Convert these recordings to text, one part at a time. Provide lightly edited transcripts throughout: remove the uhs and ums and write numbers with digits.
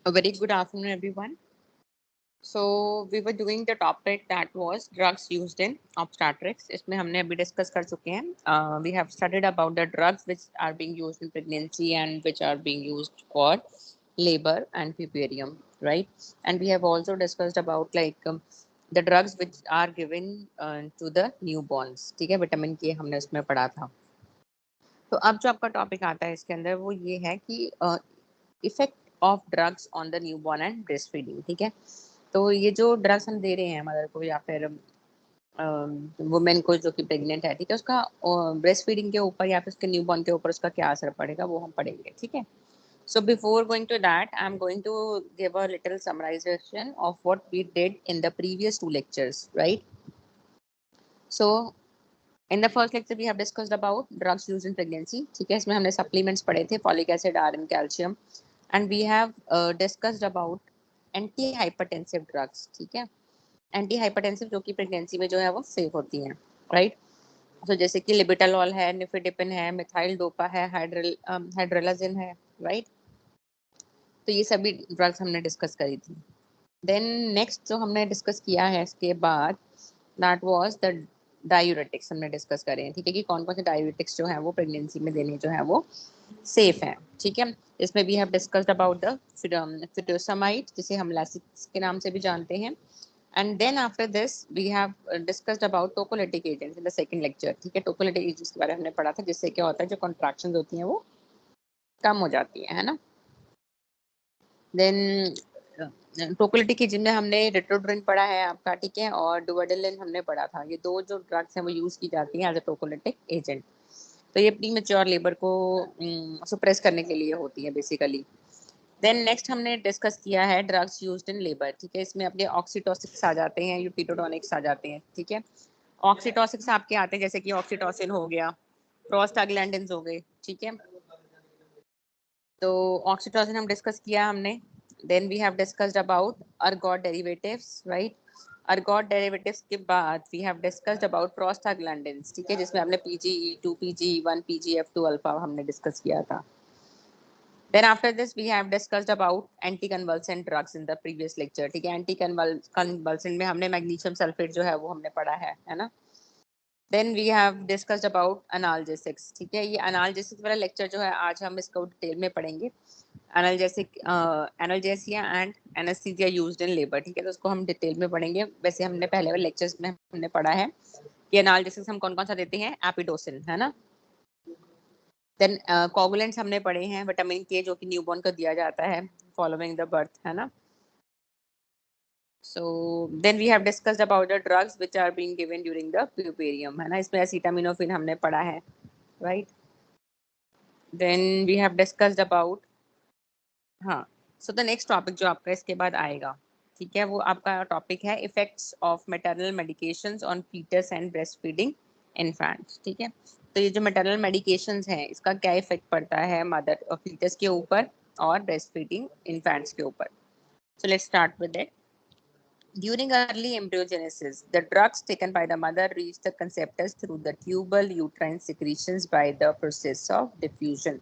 A very good afternoon, everyone. So we were doing the topic that was drugs used in obstetrics. इसमें हमने अभी discuss कर चुके हैं. We have studied about the drugs which are being used in pregnancy and which are being used for labor and puerperium, right? And we have also discussed about the drugs which are given to the newborns. ठीक है, vitamin के हमने उसमें पढ़ा था. तो अब जो आपका टॉपिक आता है इसके अंदर वो ये है कि effect of drugs on the newborn and breastfeeding. ठीक है, तो ये जो ड्रग्स हम दे रहे हैं मदर को या फिर वुमेन को जो कि प्रेग्नेंट है, ठीक है, उसका ब्रेस्ट फीडिंग के ऊपर या फिर उसके न्यूबॉर्न के ऊपर उसका क्या असर पड़ेगा वो हम पढ़ेंगे. ठीक है, so before going to that I'm going to give a little summarization of what we did in the previous two lectures, right? So in the first lecture we have discussed about drugs used in pregnancy. ठीक है, इसमें हमने supplements पढ़े थे, folic acid, iron, calcium, and we have discussed about anti hypertensive drugs. ठीक है, anti hypertensive जो कि प्रेगनेंसी में जो है वो सेफ होती हैं, राइट? तो जैसे कि लिबिटालॉल है, निफेडिपिन है, मिथाइल डोपा है, हाइड्रोलाजिन है, राइट? तो ये सभी ड्रग्स हमने डिस्कस करी थी. देन नेक्स्ट जो हमने डिस्कस किया है इसके बाद दैट वाज द डायूरेटिक्स हमने डिस्कस करे हैं. ठीक है, कि कौन कौन से डायूरेटिक्स जो है वो प्रेगनेंसी में देने जो है वो सेफ है. ठीक है, इसमें भी have discussed about the furosemide जिसे हम लैसिक्स के नाम से भी जानते हैं. And then after this we have discussed about tocolytic agents in the second lecture. ठीक है, टोकोलिटिक एजेंट्स के बारे में हमने पढ़ा था जिससे क्या होता है जो कॉन्ट्रैक्शंस होती हैं वो कम हो जाती है ना. देन टोकोलिटिक एजेंट में हमने रेट्रोड्रिन पढ़ा है आपका, ठीक है, और डुवाडेलिन हमने पढ़ा था. ये दो जो ड्रग्स हैं वो यूज की जाती हैं एज अ टोकोलिटिक एजेंट. तो ये प्रीमेच्योर लेबर को सुप्रेस करने के लिए होती है बेसिकली. देन नेक्स्ट हमने डिस्कस किया है ड्रग्स यूज्ड इन लेबर. ठीक है, इसमें अपने ऑक्सीटोसिक्स आ जाते हैं, यूपिटोटोनिक्स आ जाते हैं. ठीक है, ऑक्सीटोसिक्स आपके आते हैं जैसे कि ऑक्सीटोसिन हो गया, प्रोस्टाग्लैंडिन्स हो गए. ठीक है, तो ऑक्सीटोसिन हम डिस्कस किया हमने. Then we have discussed about ergot derivatives, right? Ergot derivatives के बाद we have discussed about prostaglandins. ठीक है, जिसमें हमने PGE2, PGE1, PGF2 अल्फा हमने डिस्कस किया था. Then after this we have discussed about anticonvulsant drugs in the previous lecture. ठीक है, anticonvulsant में हमने मैग्नीशियम सल्फेट जो है वो हमने पढ़ा है ना. Then we have discussed about analgesics. ठीक है, ये analgesics वाला लेक्चर जो है आज हम इसको डिटेल में पढ़ेंगे. Analgesia and anaesthesia used in labour. ठीक है, तो उसको हम डिटेल में पढ़ेंगे. वैसे हमने पहले वाले लेक्चर्स में हमने पढ़ा है कि एनाल्जेसिक्स हम कौन कौन सा देते हैं, एपिडोसिन, है ना. देन कोगुलेंट्स हमने पढ़े हैं, विटामिन के जो कि न्यूबॉर्न को दिया जाता है फॉलोइंग द बर्थ, है ना. So then we have discussed about the drugs which are being given during the puerperium, है ना. इसमें एसिटामिनोफेन हमने पढ़ा है, right? Then we have discussed about, हाँ, सो द नेक्स्ट टॉपिक जो आपका इसके बाद आएगा, ठीक है, वो आपका टॉपिक है effects of maternal medications on foetus and breastfeeding infants. ठीक है, तो ये जो मैटरनल मेडिकेशंस हैं इसका क्या इफेक्ट पड़ता है मदर और फीटस के ऊपर और ब्रेस्ट फीडिंग इन्फेंट्स के ऊपर. So let's start with it. During early embryogenesis, the drugs taken by the mother reach the conceptus through the tubal uterine secretions by the process of diffusion.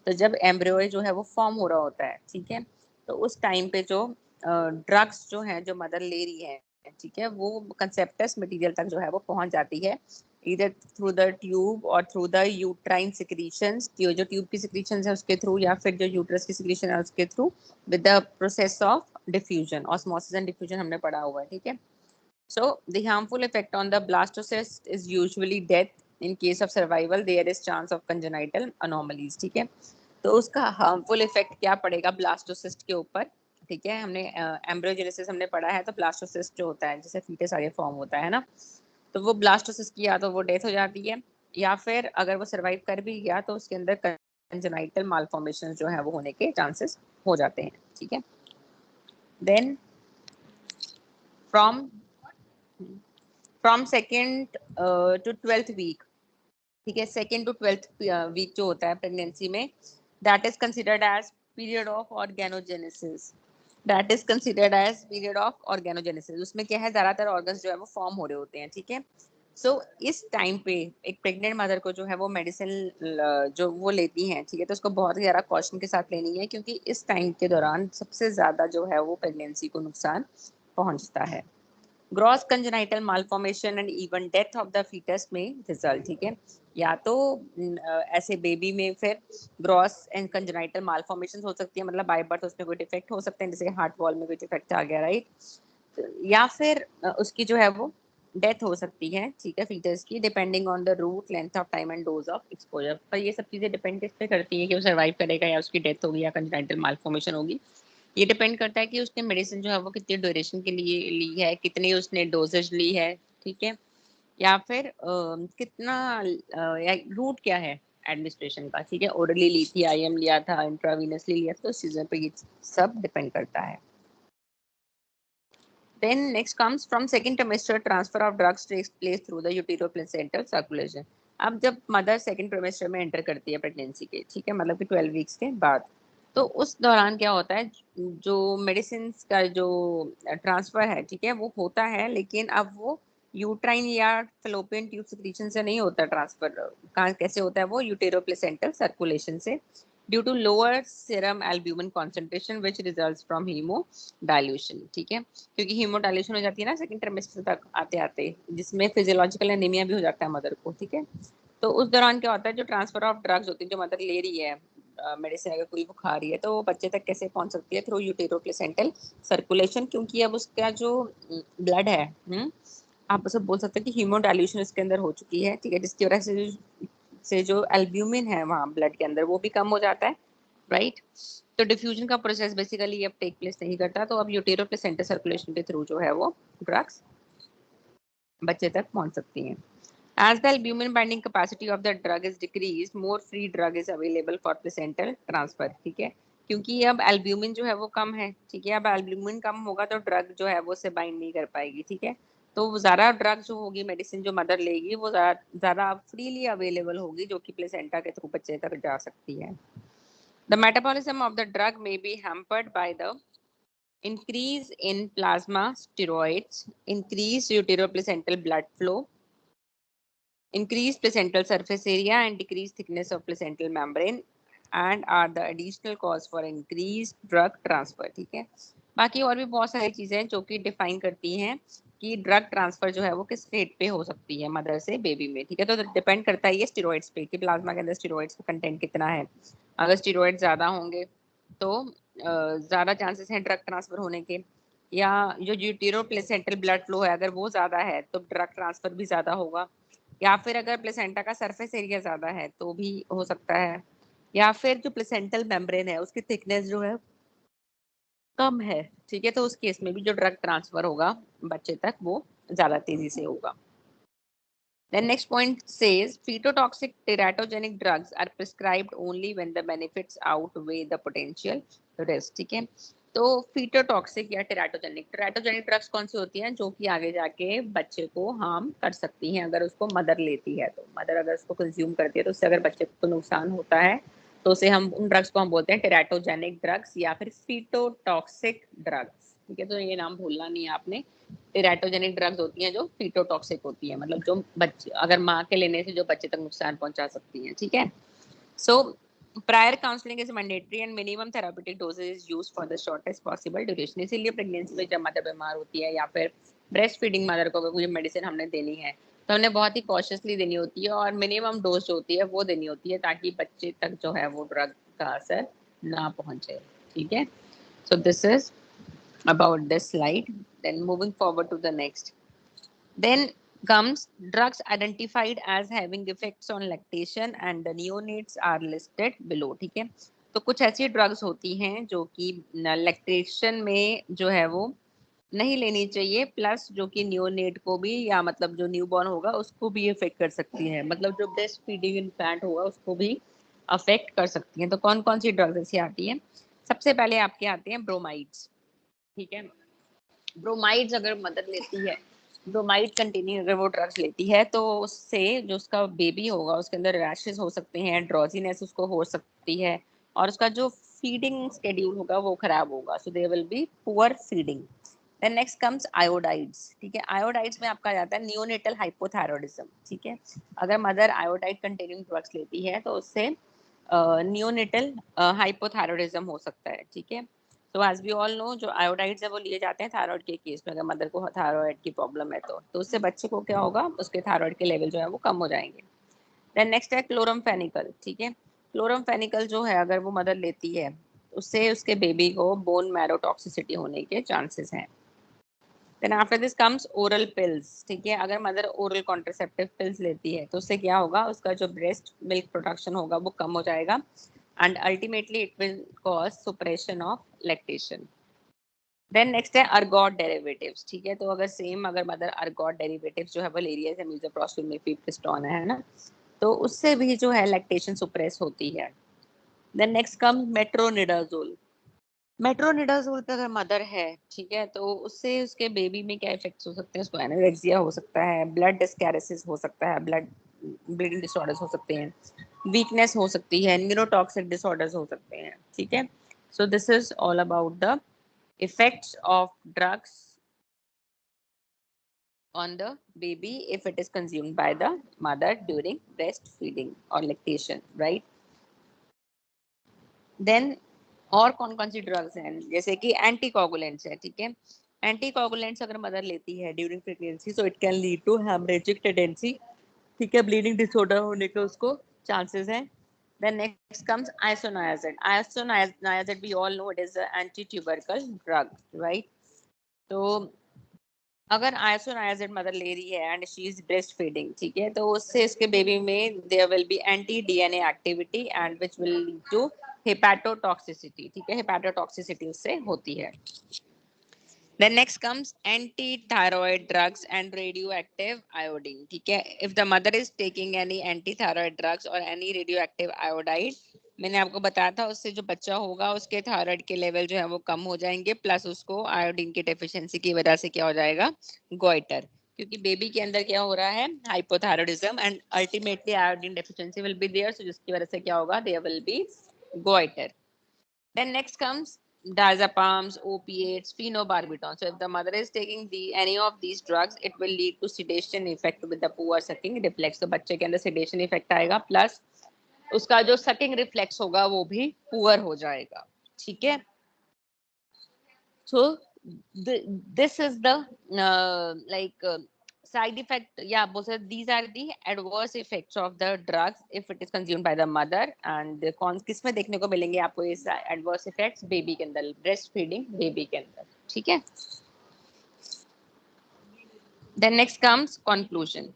तो जब embryo जो है वो form हो रहा होता है, ठीक है, तो उस टाइम पे जो ड्रग्स जो है जो मदर ले रही है, ठीक है, वो कंसेप्टस मटेरियल तक जो है वो पहुंच जाती है इधर थ्रू द ट्यूब और थ्रू द यूट्राइन सिक्रीशंस. जो ट्यूब की सिक्रीशंस है उसके थ्रू या फिर जो यूट्रस की सिक्रीशन है उसके through with the process of diffusion. Osmosis and diffusion हमने पढ़ा हुआ है, ठीक है. So the harmful effect on the blastocyst is usually death. In case of survival, there is chance of congenital anomalies. ठीक है, तो उसका हार्मफुल इफेक्ट क्या पड़ेगा ब्लास्टोसिस्ट के ऊपर. ठीक है, हमने एम्ब्रियोजेनेसिस हमने पढ़ा है, तो ब्लास्टोसिस्ट जो होता है जैसे फीटस आगे फॉर्म होता है ना, तो वो ब्लास्टोसिस्ट की या तो वो डेथ हो जाती है या फिर अगर वो सर्वाइव कर भी गया तो उसके अंदर कंजेनाइटल मालफॉर्मेशन जो है वो होने के चांसेस हो जाते हैं. ठीक है, then from second to 12th week, ठीक है, सेकेंड टू 12th वीक जो होता है प्रेगनेंसी में, that is considered as period of organogenesis. That is considered as period of organogenesis. उसमें क्या है, ज्यादातर ऑर्गन्स जो है वो फॉर्म हो रहे होते हैं. ठीक है, इस टाइम पे एक प्रेग्नेंट मदर को जो है वो मेडिसिन जो वो लेती हैं, ठीक है, तो उसको बहुत ही ज़्यादा कॉशन के साथ लेनी है, क्योंकि इस टाइम के दौरान सबसे ज़्यादा जो है वो प्रेगनेंसी को नुकसान पहुंचता है। Gross congenital malformation and even death of the foetus में रिजल्ट, ठीक है, या तो ऐसे बेबी में फिर ग्रॉस एंड कंजेनाइटल मालफॉर्मेशन हो सकती है, मतलब बाय बर्थ उसमें कोई डिफेक्ट हो सकते हैं, जैसे हार्ट वॉल में कोई डिफेक्ट आ गया, राइट, या फिर उसकी जो है वो डेथ हो सकती है, ठीक है, फीटस की, depending on the route, length of time and dose of exposure. पर ये सब चीज़ें डिपेंड किस पे करती है कि वो सर्वाइव करेगा या उसकी डेथ होगी या कंजेनाइटल मालफॉर्मेशन होगी। ये डिपेंड करता है कि उसने मेडिसिन जो है वो कितनी ड्यूरेशन के लिए ली है, कितनी उसने डोजेज ली है, ठीक है, या फिर कितना या रूट क्या है एडमिनिस्ट्रेशन का, ठीक है, ओरली ली थी, आईएम लिया था, इंट्रावीनसली लिया था, तो उस चीज़ों पे ये सब डिपेंड करता है। Then next comes from second trimester transfer of drugs takes place through the uteroplacental circulation. अब जब मदर सेकंड ट्रिमेस्टर में एंटर करती है प्रेगनेंसी के, ठीक है, मतलब कि 12 वीक्स के बाद, तो उस दौरान क्या होता है, जो मेडिसिन का जो ट्रांसफर है, ठीक है, वो होता है, लेकिन अब वो यूट्राइन या फेलोपियन ट्यूब सिक्रीशन से नहीं होता ट्रांसफर। कहाँ कैसे होता है वो, यूटेरोप्लेसेंटल सर्कुलेशन से, due to lower serum albumin concentration which results from haemodilution, ठीक है, क्योंकि हीमोडाइलेशन हो जाती है ना सेकंड ट्राइमेस्टर तक आते आते, जिसमें फिजियोलॉजिकल एनीमिया भी हो जाता है मदर को, ठीक है, तो उस दौरान क्या होता है, जो ट्रांसफर ऑफ ड्रग्स होती है, जो मदर ले रही है मेडिसिन, अगर कोई बुखा रही है, तो वो बच्चे तक कैसे पहुंच सकती है, थ्रू यूटेरोप्लेसेंटल सर्कुलेशन, क्योंकि अब उसका जो ब्लड है, आप सब बोल सकते हैं कि हीमोडाइल्यूशन इसके अंदर हो चुकी है, ठीक है, जिसकी वजह से जो एल्ब्यूमिन है वहाँ ब्लड के अंदर वो भी कम हो जाता है, राइट, तो डिफ्यूजन का प्रोसेस बेसिकली अब टेक प्लेस नहीं करता, तो अब यूटेरोप्लेसेंटल सर्कुलेशन के थ्रू जो है वो ड्रग्स बच्चे तक पहुंच सकती हैं। As the albumin binding capacity of the drug is decreased, more free drug is available for placental transfer, ठीक है, क्योंकि अब एल्ब्यूमिन जो है वो कम है, ठीक है, अब एल्ब्यूमिन कम होगा तो ड्रग जो है वो उससे बाइंड नहीं कर पाएगी, ठीक है, तो ज़्यादा ड्रग जो होगी, मेडिसिन जो मदर लेगी, वो ज़्यादा फ्रीली अवेलेबल होगी, जो कि प्लेसेंटा के थ्रू बच्चे तक जा सकती है। The metabolism of the drug may be hampered by the increase in plasma steroids, increased uteroplacental blood flow, increased placental surface area and decreased thickness of placental membrane, and are the additional cause for increased drug transfer, ठीक है, बाकी और भी बहुत सारी चीजें हैं जो कि डिफाइन करती हैं कि ड्रग ट्रांसफर जो है वो किस रेट पे हो सकती है मदर से बेबी में, ठीक है, तो डिपेंड करता है ये स्टेरॉइड्स पे कि प्लाज्मा के अंदर स्टेरॉइड्स का कंटेंट कितना है। अगर स्टेरॉइड ज्यादा होंगे तो ज्यादा चांसेस हैं ड्रग ट्रांसफर होने के, या जो यूटेरो प्लेसेंटल ब्लड फ्लो है अगर वो ज्यादा है तो ड्रग ट्रांसफर भी ज्यादा होगा, या फिर अगर प्लेसेंटा का सरफेस एरिया ज्यादा है तो भी हो सकता है, या फिर जो प्लेसेंटल मेम्ब्रेन है उसकी थिकनेस जो है कम है, ठीक है, तो उस केस में भी जो ड्रग ट्रांसफर होगा बच्चे तक वो ज्यादा तेजी से होगा। Then next point says fetotoxic teratogenic drugs are prescribed only when the benefits outweigh the potential risk, ठीक है, तो फीटोटॉक्सिक या टेराटोजेनिक ड्रग्स कौन सी होती हैं जो कि आगे जाके बच्चे को हार्म कर सकती हैं अगर उसको मदर लेती है, तो मदर अगर उसको कंज्यूम करती है तो उससे अगर बच्चे को नुकसान होता है तो उसे हम उन ड्रग्स को हम बोलते हैं टेराटोजेनिक ड्रग्स या फिर फीटोटॉक्सिक ड्रग्स, ठीक है, तो ये नाम भूलना नहीं है आपने। टेराटोजेनिक ड्रग्स होती हैं जो फीटोटॉक्सिक होती है, मतलब जो बच्चे अगर माँ के लेने से जो बच्चे तक नुकसान पहुंचा सकती हैं, ठीक है। So prior counselling is mandatory and minimum therapeutic doses is used for the shortest possible duration, इसीलिए प्रेगनेंसी में जब मदर बीमार होती है या फिर ब्रेस्ट फीडिंग मदर को अगर कोई मेडिसिन हमने देनी है तो हमने बहुत ही कॉशियसली देनी होती है और मिनिमम डोज जो होती है वो देनी होती है ताकि बच्चे तक जो है वो ड्रग का असर ना पहुंचे, ठीक है। So this is about this slide. Then moving forward to the next. Then comes drugs identified as having effects on lactation and the neonates are listed below, ठीक है, तो कुछ ऐसी ड्रग्स होती हैं जो कि लैक्टेशन में जो है वो नहीं लेनी चाहिए, प्लस जो कि नियोनेट को भी या मतलब जो न्यूबॉर्न होगा उसको भी इफेक्ट कर सकती है, मतलब जो ब्रेस्ट फीडिंग इन्फेंट होगा उसको भी अफेक्ट कर सकती हैं। तो कौन कौन सी ड्रग्स ऐसी आती हैं, सबसे पहले आपके आते हैं ब्रोमाइड्स, ठीक है, ब्रोमाइड्स अगर मदर लेती है, ब्रोमाइड कंटिन्यू अगर वो ड्रग्स लेती है तो उससे जो उसका बेबी होगा उसके अंदर रैशेस हो सकते हैं, ड्रॉजीनेस उसको हो सकती है और उसका जो फीडिंग स्केड्यूल होगा वो खराब होगा, so they will be poor feeding, then next comes iodides, ठीक है। आयोडाइड्स में आपका जाता है नियोनेटल हाइपोथायरॉयडिज्म, ठीक है। अगर मदर आयोडाइड कंटेनिंग ड्रग्स लेती है तो उससे नियोनेटल हाइपोथायरॉयडिज्म हो सकता है, ठीक है। तो एज वी ऑल नो, जो आयोडाइड्स है वो लिए जाते हैं थायराइड के केस में, अगर मदर को थायराइड की प्रॉब्लम है तो उससे बच्चे को क्या होगा, उसके थायराइड के लेवल जो है वो कम हो जाएंगे। देन नेक्स्ट है क्लोरमफेनिकल, ठीक है। क्लोरमफेनिकल जो है अगर वो मदर लेती है उससे उसके बेबी को बोन मैरो टॉक्सिसिटी होने के चांसेस हैं। Then after this comes oral pills, ठीक है। अगर मदर ओरल कॉन्ट्रासेप्टिव पिल्स लेती है तो उससे क्या होगा, उसका जो ब्रेस्ट मिल्क प्रोडक्शन होगा वो कम हो जाएगा and ultimately it will cause suppression of lactation. Then next है अर्गोट डेरिवेटिव्स, ठीक है। तो अगर मदर अर्गोट डेरिवेटिव्स जो है वो ले रही है, मीज़ोप्रोस्टोल में फिप्रिस्टोन है ना, तो उससे भी जो है लैक्टेशन सुप्रेस होती है। Then next come metronidazole. Metronidazole पे अगर मदर है, ठीक है, तो उससे उसके बेबी में क्या इफेक्ट्स हो सकते हैं, उसको एनोरेक्सिया हो सकता है, ब्लड डिस्कैरेसिस हो सकता है, ब्लीडिंग डिसऑर्डर्स हो सकते हैं, वीकनेस हो सकती है, न्यूरोटॉक्सिक डिसऑर्डर्स हो सकते हैं, ठीक है। So this is all about the effects of drugs on the baby if it is consumed by the mother during breastfeeding or lactation, right? Then और कौन कौन सी ड्रग्स हैं, जैसे कि एंटीकोगुलेंट्स है, ठीक है। एंटीकोगुलेंट्स अगर मदर लेती है during pregnancy so it can lead to haemorrhagic tendency, ठीक है, ब्लीडिंग डिसऑर्डर होने के उसको चांसेस हैं। Then next comes isoniazid. Isoniazid we all know it is anti tubercular drug, right. तो अगर आइसोनायाजिड मदर ले रही है and she is breastfeeding, ठीक है, तो उससे इसके बेबी में there will be anti DNA activity and which will lead to hepatotoxicity, ठीक है, हेपाटोटॉक्सिसिटी उससे होती है। Then next comes anti-thyroid drugs and radioactive iodine, ठीक है। If the mother is taking any anti-thyroid drugs or any radioactive iodine, मैंने आपको बताया था उससे जो बच्चा होगा उसके थायराइड के लेवल जो है वो कम हो जाएंगे, प्लस उसको आयोडीन की डेफिशिएंसी की वजह से क्या हो जाएगा, गोइटर, क्योंकि बेबी के अंदर क्या हो रहा है, hypothyroidism and ultimately iodine deficiency will be there, so जिसकी वजह से क्या होगा, there will be goitre. Then next comes diazepams, opiates, phenobarbital. So if the mother is taking any of these drugs, it will lead to sedation effect with the poor sucking reflex. तो बच्चे के अंदर sedation effect आएगा, plus उसका जो sucking reflex होगा वो भी poor हो जाएगा, ठीक है। So this is the side effect. Yeah, both these are the adverse effects of the drugs if it is consumed by the mother. And कौन किस में देखने को मिलेंगे आपको ये adverse effects, बेबी के अंदर, ब्रेस्ट फीडिंग बेबी के अंदर, ठीक है। Then next comes conclusion.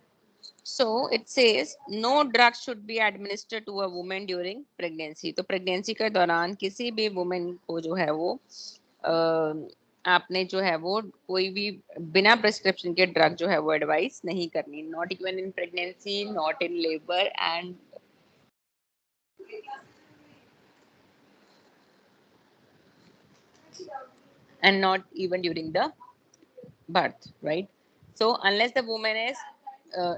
So it says no drug should be administered to a woman during pregnancy. तो प्रेगनेंसी के दौरान किसी भी वुमेन को जो है वो आपने जो है वो कोई भी बिना प्रिस्क्रिप्शन के ड्रग जो है वो एडवाइस नहीं करनी, not even in pregnancy, not in labour and not even during the birth, right? So unless the woman is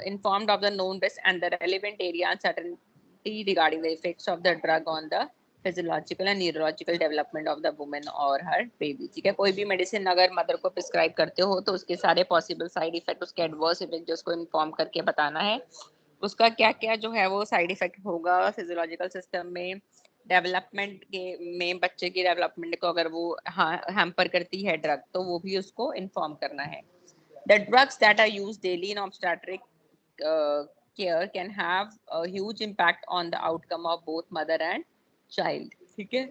informed of the known risk and the relevant area uncertainty regarding the effects of the drug on the physiological and neurological development of the women और हर baby, ठीक है। कोई भी medicine अगर mother को prescribe करते हो तो उसके सारे पॉसिबल साइड इफेक्ट, उसके एडवर्स इफेक्ट जो उसको इन्फॉर्म करके बताना है, उसका क्या क्या जो है वो साइड इफेक्ट होगा फिजियोलॉजिकल सिस्टम में, डेवलपमेंट के में बच्चे की डेवलपमेंट को अगर वो हैम्पर करती है ड्रग तो वो भी उसको इन्फॉर्म करना है। The drugs that are used daily in obstetric care can have a huge impact on the outcome of both mother and child, ठीक है।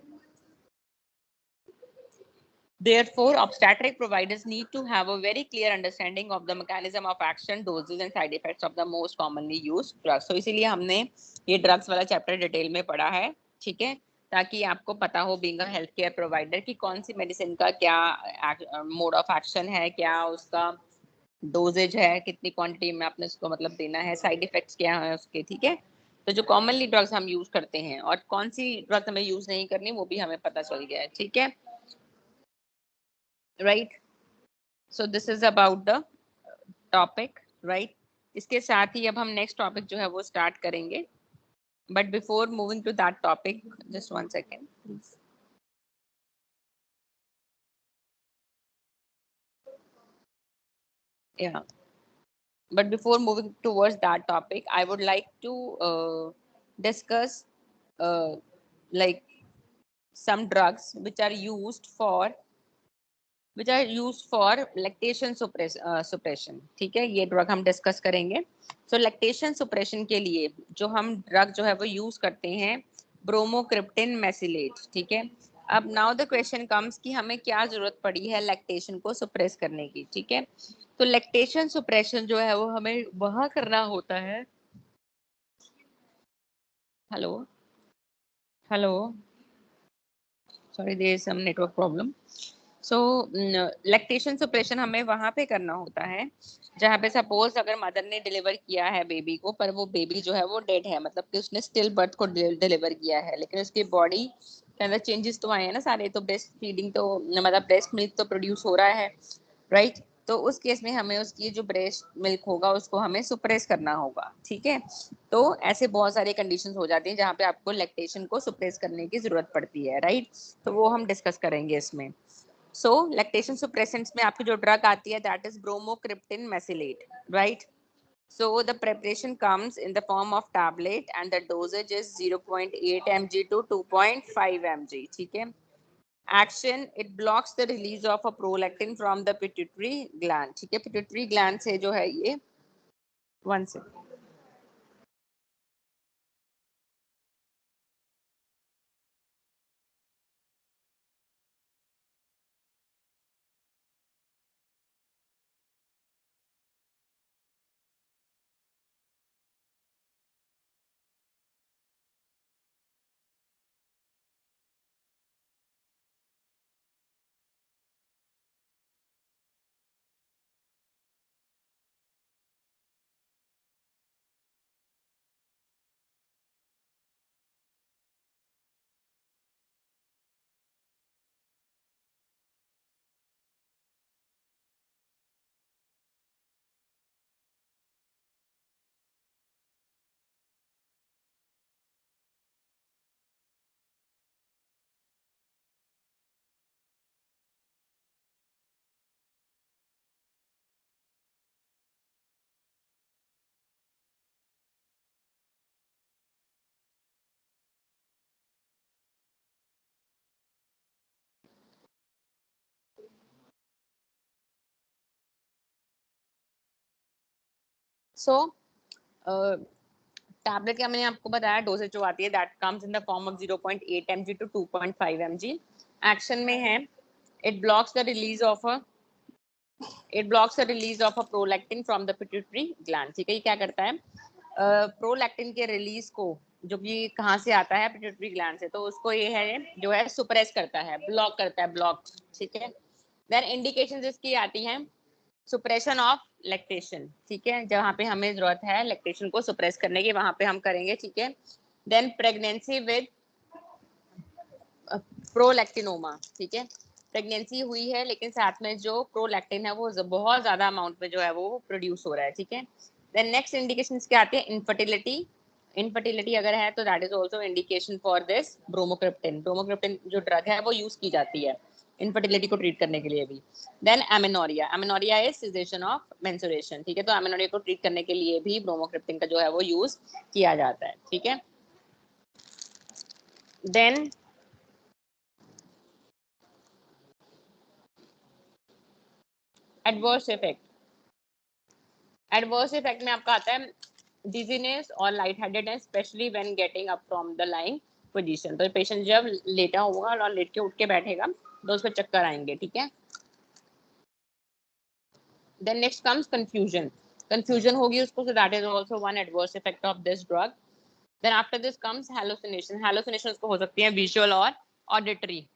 Therefore, obstetric providers need to have a very clear understanding of the mechanism of action, doses and side effects of the most commonly used drugs. So इसीलिए हमने ये drugs वाला chapter detail में पढ़ा है, ठीक है, ताकि आपको पता हो being a health care provider कि कौन सी मेडिसिन का क्या मोड ऑफ एक्शन है, क्या उसका डोजेज है, कितनी क्वांटिटी में आपने उसको मतलब देना है, साइड इफेक्ट्स क्या है उसके, ठीक है। तो जो कॉमनली ड्रग्स हम यूज करते हैं और कौन सी ड्रग्स हमें यूज नहीं करनी वो भी हमें पता चल गया है, ठीक है, right. So this is about the topic, right. इसके साथ ही अब हम नेक्स्ट टॉपिक जो है वो स्टार्ट करेंगे, but before moving to that topic just one second please. Yeah. But before moving towards that topic, I would like to discuss uh, like some drugs which are used for lactation suppression. ठीक है, ये drug हम discuss करेंगे. सो lactation सुप्रेशन के लिए जो हम drug जो है वो यूज करते हैं, ब्रोमोक्रिप्टिन मेसिलेट. ठीक है. अब नाउ द क्वेश्चन कम्स कि हमें क्या जरूरत पड़ी है लैक्टेशन को सुप्रेस करने की. ठीक है. तो लैक्टेशन सुप्रेशन जो है वो हमें वहाँ करना होता है. Hello, hello, sorry, there is some network problem. So lactation suppression हमें वहां पे करना होता है जहाँ पे सपोज अगर मदर ने डिलीवर किया है बेबी को, पर वो बेबी जो है वो डेड है, मतलब कि उसने स्टिल बर्थ को डिलीवर किया है, लेकिन उसकी बॉडी के अंदर चेंजेस तो आए हैं ना सारे. तो ब्रेस्ट फीडिंग तो मतलब ब्रेस्ट मिल्क तो प्रोड्यूस हो रहा है, राइट. तो उस केस में हमें उसकी जो ब्रेस्ट मिल्क होगा उसको हमें सुप्रेस करना होगा. ठीक है. तो ऐसे बहुत सारे कंडीशंस हो जाती हैं जहाँ पे आपको लैक्टेशन को सुप्रेस करने की जरूरत पड़ती है, राइट. तो वो हम डिस्कस करेंगे इसमें. So lactation suppressants में आपकी जो ड्रग आती है that is bromocriptine mesylate, right? So the preparation comes in the form of tablet and the dosage is 0.8 mg to 2.5 mg. ठीक है. Action, it blocks the release of a prolactin from the pituitary gland. ठीक है. pituitary gland से जो है ये one से so tablet का मैंने आपको बताया डोजेज जो आती है that comes in the form of 0.8 mg to 2.5 mg. Action में है it blocks the release of a it blocks the release of a prolactin from the pituitary gland. ठीक है. ये क्या करता है, प्रोलैक्टिन के रिलीज को, जो कि कहाँ से आता है, पिट्यूटरी ग्लैंड से, तो उसको ये है जो है सुप्रेस करता है, ब्लॉक करता है, ब्लॉक. ठीक है. देन इंडिकेशंस इसकी आती हैं सुप्रेशन ऑफ लैक्टेशन. ठीक है. जहाँ पे हमें जरूरत है लैक्टेशन को सुप्रेस करने की वहां पे हम करेंगे. ठीक है. Then pregnancy with prolactinoma. ठीक है. प्रेगनेंसी हुई है लेकिन साथ में जो प्रोलैक्टिन है वो बहुत ज्यादा अमाउंट में जो है वो प्रोड्यूस हो रहा है. ठीक है. देन नेक्स्ट इंडिकेशन क्या आती है, इनफर्टिलिटी. इनफर्टिलिटी अगर है तो that is also indication for this bromocriptine. Bromocriptine जो ड्रग है वो यूज की जाती है इनफर्टिलिटी को ट्रीट करने के लिए भी. Then amenorrhoea. Amenorrhoea is cessation of menstruation. ठीक है. तो एमेनोरिया को ट्रीट करने के लिए भी ब्रोमोक्रिप्टिन का जो है वो यूज किया जाता है. ठीक है. Then adverse effect. Adverse effect में आपका आता है डिजीनेस और light headedness, especially when getting up from the lying position. तो पेशेंट जब लेटा होगा और लेट के उठ के बैठेगा तो उसको चक्कर आएंगे. ठीक है. Then next comes confusion. Confusion होगी उसको, so that is also one adverse effect of this drug. Then after this comes hallucination. Hallucination उसको हो सकती है विजुअल और auditory.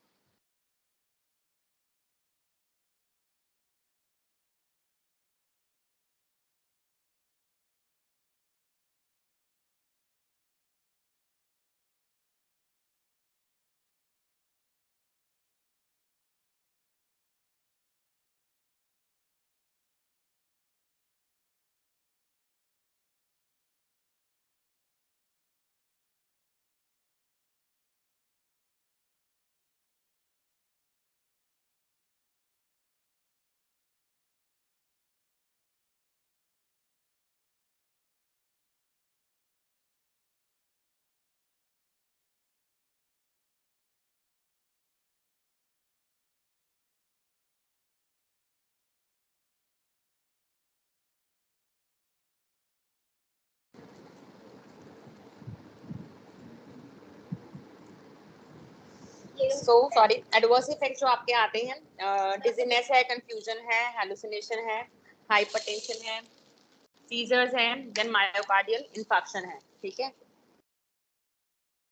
So sorry, adverse effect जो आपके आते हैं, डिजीनेस है, कंफ्यूजन है, हेलुसिनेशन है, हाइपरटेंशन है, सीजर्स है, देन मायोकार्डियल इंफार्क्शन है, ठीक है।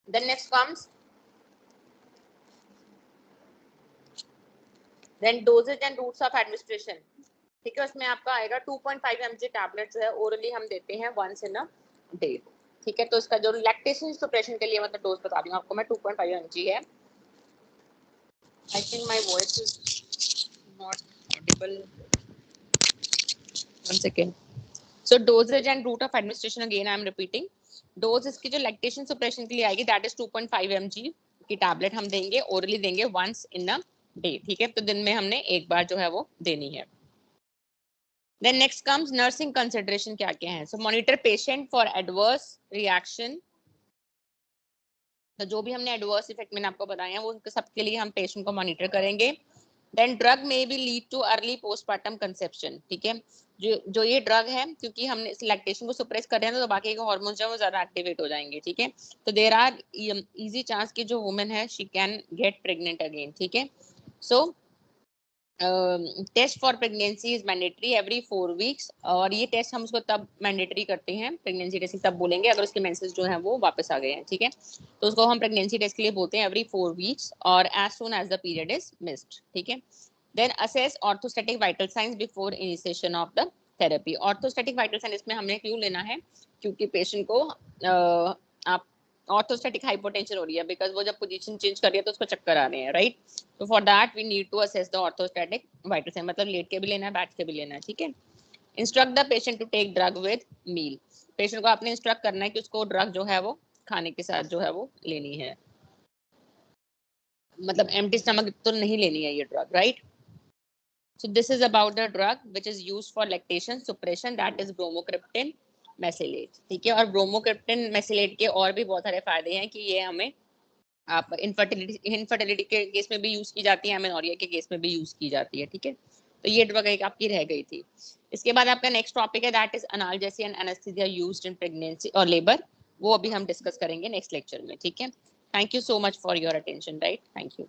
Then next comes then doses and routes of administration, ठीक है। उसमें आपका आएगा 2.5 mg टैबलेट्स है, ओरली हम देते हैं वंस इन अ डे, ठीक है। तो इसका जो लैक्टेशन सप्रेशन के लिए मतलब डोज बता दूं आपको मैं, 2.5 mg है। I think my voice is not audible, one second. So doses and route of administration, again I am repeating, dose इसकी जो लैक्टेशन सप्रेशन के लिए आएगी दैट इज 2.5 mg की टैबलेट हम देंगे, ओरली देंगे वंस इन अ डे, ठीक है। तो दिन में हमने एक बार जो है वो देनी है। Then next comes nursing consideration, क्या क्या है। So monitor patient for adverse reaction, तो जो भी हमने एडवर्स इफेक्ट मैंने आपको बताया है वो सबके लिए हम पेशेंट को मॉनिटर करेंगे। Then drug may be lead to early postpartum conception, ठीक है। जो ये ड्रग है, क्योंकि हमने लैक्टेशन को सुप्रेस कर रहे हैं तो बाकी के हार्मोन्स जो है वो ज्यादा एक्टिवेट हो जाएंगे, ठीक है। तो देयर आर इजी चांस कि जो वुमेन है she can get pregnant again, ठीक है। So test for pregnancy is mandatory every 4 weeks, और ये टेस्ट हम उसको तब मैंडेटरी करते हैं, प्रेगनेंसी टेस्ट तब बोलेंगे अगर उसके मेंसेस जो है वो वापस आ गए हैं, ठीक है। तो उसको हम प्रेगनेंसी टेस्ट के लिए बोलते हैं एवरी 4 वीक्स और as soon as the period is missed, ठीक है। Then assess orthostatic vital signs before initiation of the therapy. Orthostatic vital sign इसमें हमने क्यों लेना है, क्योंकि पेशेंट को आप ऑर्थोस्टैटिक हाइपोटेंशन हो रही है, बिकॉज वो जब पोजीशन चेंज कर रही है तो उसको चक्कर आ रहे हैं, राइट। तो for that we need to assess the orthostatic vital sign, मतलब लेट के भी लेना है, बैठ के भी लेना है, ठीक है। Instruct the patient to take drug with meal, patient को आपने इंस्ट्रक्ट करना है कि उसको ड्रग जो है वो खाने के साथ जो है वो लेनी है, मतलब एम्प्टी स्टमक तो नहीं लेनी है ये drug, right. So this is about the drug which is used for lactation suppression, that is bromocriptine mesylate, ठीक है। और ब्रोमोक्रिप्टिन मेसिलेट के और भी बहुत सारे फायदे हैं कि ये हमें आप इनफर्टिलिटी के केस में भी यूज की जाती है, एमेनोरिया के केस में भी यूज की जाती है, ठीक है। तो ये ड्रग एक आपकी रह गई थी। इसके बाद आपका नेक्स्ट टॉपिक है that is analgesic and anaesthesia used in pregnancy और लेबर, वो अभी हम डिस्कस करेंगे नेक्स्ट लेक्चर में, ठीक है। Thank you so much for your attention, right, thank you.